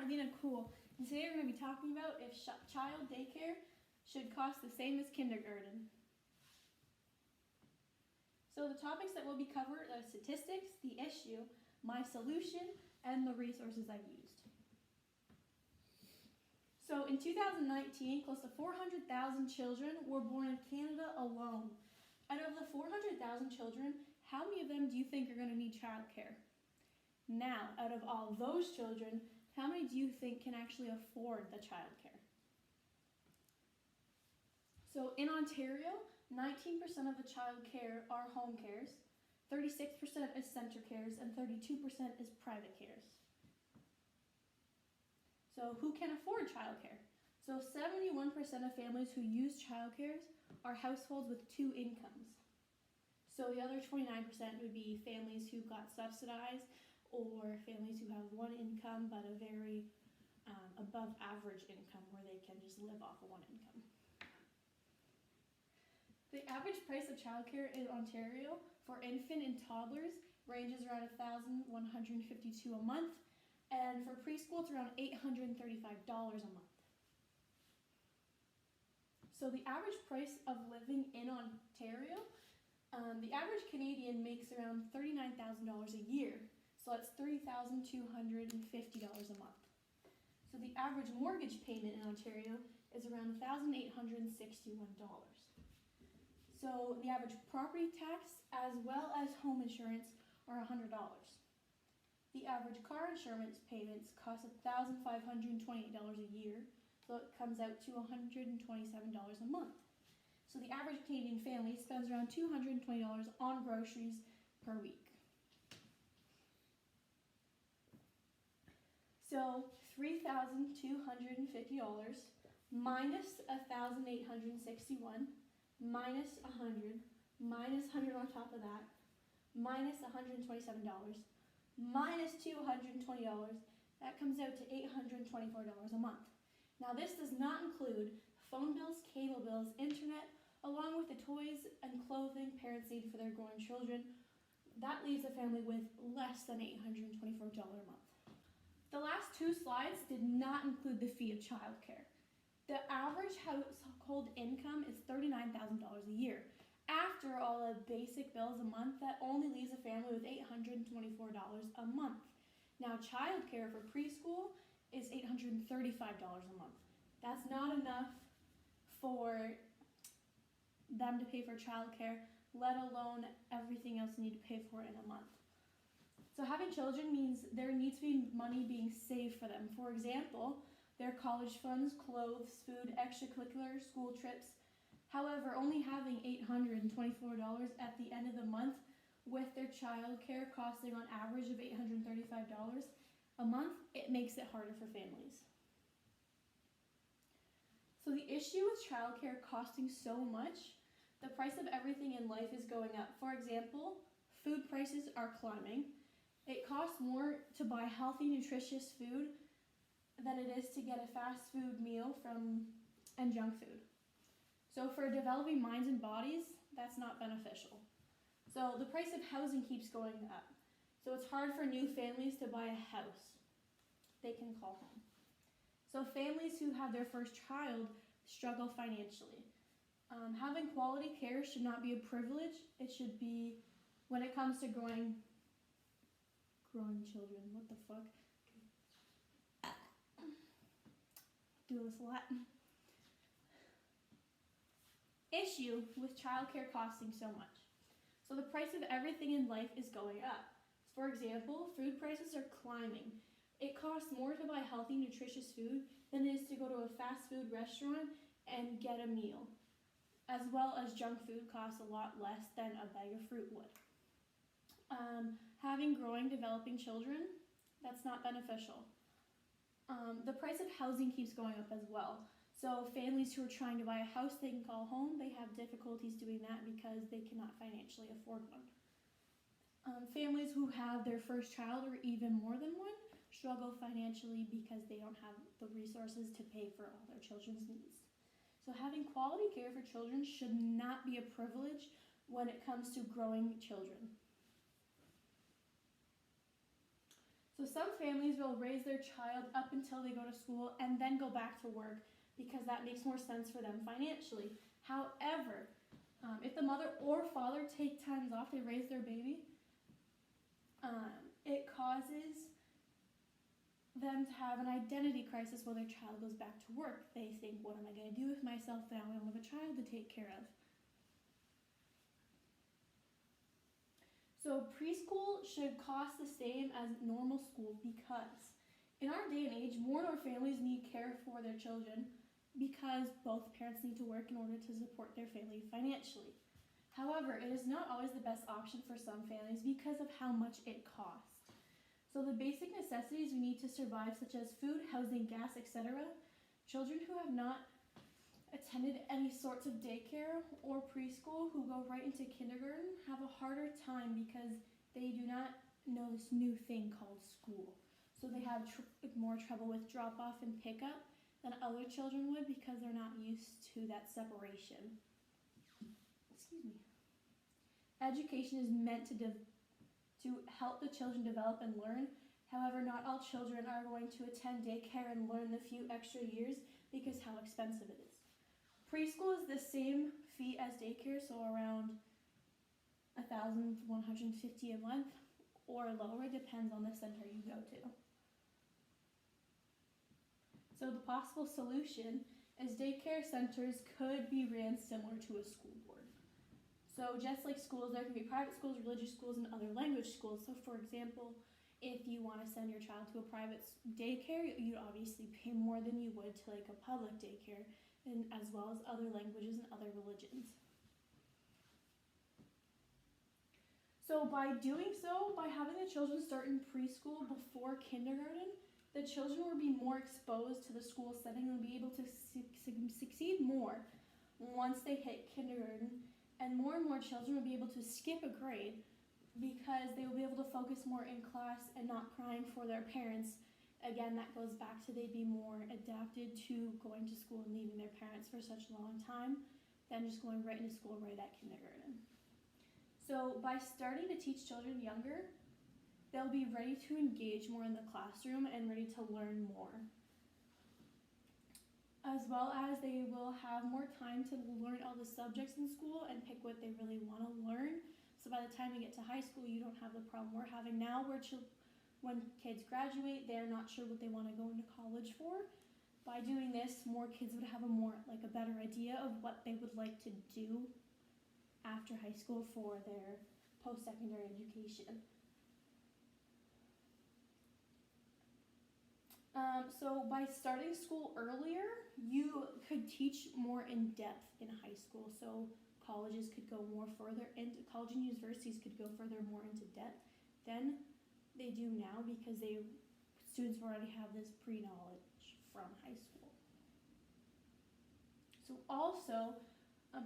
Marlena Cool, and today we're going to be talking about if child daycare should cost the same as kindergarten. So the topics that will be covered are statistics, the issue, my solution, and the resources I've used. So in 2019, close to 400,000 children were born in Canada alone. Out of the 400,000 children, how many of them do you think are going to need childcare? Now, out of all those children, how many do you think can actually afford the childcare? So in Ontario, 19% of the childcare are home cares, 36% is center cares, and 32% is private cares. So who can afford childcare? So 71% of families who use childcares are households with two incomes. So the other 29% would be families who got subsidized or families who have one income but a very above average income where they can just live off of one income. The average price of childcare in Ontario for infant and toddlers ranges around $1,152 a month, and for preschool it's around $835 a month. So the average price of living in Ontario, the average Canadian makes around $39,000 a year. So that's $3,250 a month. So the average mortgage payment in Ontario is around $1,861. So the average property tax as well as home insurance are $100. The average car insurance payments cost $1,528 a year, so it comes out to $127 a month. So the average Canadian family spends around $220 on groceries per week. So $3,250 minus $1,861 minus 100 minus 100 on top of that minus $127 minus $220, that comes out to $824 a month. Now this does not include phone bills, cable bills, internet, along with the toys and clothing parents need for their growing children. That leaves a family with less than $824 a month. The last two slides did not include the fee of childcare. The average household income is $39,000 a year. After all the basic bills a month, that only leaves a family with $824 a month. Now, childcare for preschool is $835 a month. That's not enough for them to pay for childcare, let alone everything else they need to pay for in a month. So having children means there needs to be money being saved for them. For example, their college funds, clothes, food, extracurricular, school trips. However, only having $824 at the end of the month with their childcare costing on average of $835 a month, it makes it harder for families. So the issue with childcare costing so much, the price of everything in life is going up. For example, food prices are climbing. It costs more to buy healthy, nutritious food than it is to get a fast food meal and junk food. So for developing minds and bodies, that's not beneficial. So the price of housing keeps going up. So it's hard for new families to buy a house they can call home. So families who have their first child struggle financially. Having quality care should not be a privilege. It should be, when it comes to growing children. What the fuck? Do this a lot. Issue with childcare costing so much. So the price of everything in life is going up. For example, food prices are climbing. It costs more to buy healthy, nutritious food than it is to go to a fast food restaurant and get a meal. As well as junk food costs a lot less than a bag of fruit would. Having growing, developing children, that's not beneficial. The price of housing keeps going up as well. So families who are trying to buy a house they can call home, they have difficulties doing that because they cannot financially afford one. Families who have their first child or even more than one struggle financially because they don't have the resources to pay for all their children's needs. So having quality care for children should not be a privilege when it comes to growing children. So some families will raise their child up until they go to school and then go back to work because that makes more sense for them financially. However, if the mother or father take times off to raise their baby, it causes them to have an identity crisis while their child goes back to work. They think, what am I going to do with myself now? I don't have a child to take care of. So preschool should cost the same as normal school because in our day and age, more and more families need care for their children because both parents need to work in order to support their family financially. However, it is not always the best option for some families because of how much it costs. So the basic necessities we need to survive, such as food, housing, gas, etc., children who have not attended any sorts of daycare or preschool who go right into kindergarten have a harder time because they do not know this new thing called school. So they have more trouble with drop-off and pickup than other children would because they're not used to that separation. Excuse me. Education is meant to help the children develop and learn. However, not all children are going to attend daycare and learn the few extra years because how expensive it is. Preschool is the same fee as daycare, so around $1,150 a month or lower, depends on the center you go to. So the possible solution is daycare centers could be ran similar to a school board. So just like schools, there can be private schools, religious schools, and other language schools. So for example, if you want to send your child to a private daycare, you'd obviously pay more than you would to like a public daycare, and as well as other languages and other religions. So by doing so, by having the children start in preschool before kindergarten, the children will be more exposed to the school setting and will be able to succeed more once they hit kindergarten, and more children will be able to skip a grade because they will be able to focus more in class and not crying for their parents. Again, that goes back to they'd be more adapted to going to school and leaving their parents for such a long time than just going right into school right at kindergarten. So by starting to teach children younger, they'll be ready to engage more in the classroom and ready to learn more. As well as they will have more time to learn all the subjects in school and pick what they really want to learn. So by the time you get to high school, you don't have the problem we're having now where when kids graduate, they're not sure what they want to go into college for. By doing this, more kids would have a better idea of what they would like to do after high school for their post-secondary education. So by starting school earlier, you could teach more in depth in high school. So colleges could go more further into, college and universities could go further more into depth than they do now because students already have this pre-knowledge from high school. So also,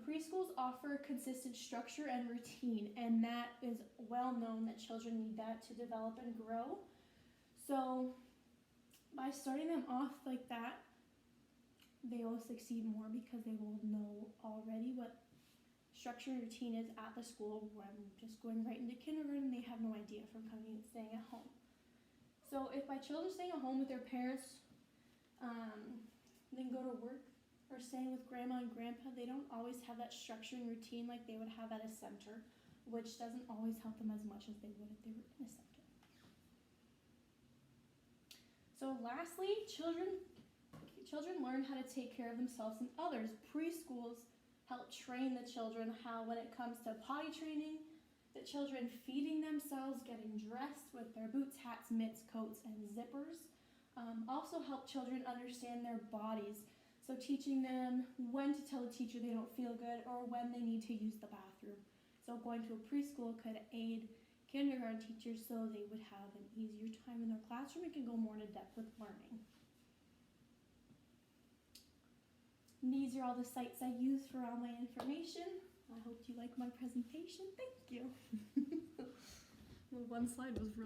preschools offer consistent structure and routine, and that is well known that children need that to develop and grow. So by starting them off like that, they will succeed more because they will know already what structure and routine is at the school. When just going right into kindergarten, they have no idea from coming and staying at home. So if my children staying at home with their parents, then go to work or staying with grandma and grandpa, they don't always have that structure and routine like they would have at a center, which doesn't always help them as much as they would if they were in a center. So lastly, children learn how to take care of themselves and others. Preschools help train the children how, when it comes to potty training, the children feeding themselves, getting dressed with their boots, hats, mitts, coats, and zippers. Also help children understand their bodies. So teaching them when to tell a teacher they don't feel good or when they need to use the bathroom. So going to a preschool could aid kindergarten teachers so they would have an easier time in their classroom and can go more into depth with learning. And these are all the sites I use for all my information. I hope you like my presentation. Thank you. Well, one slide was really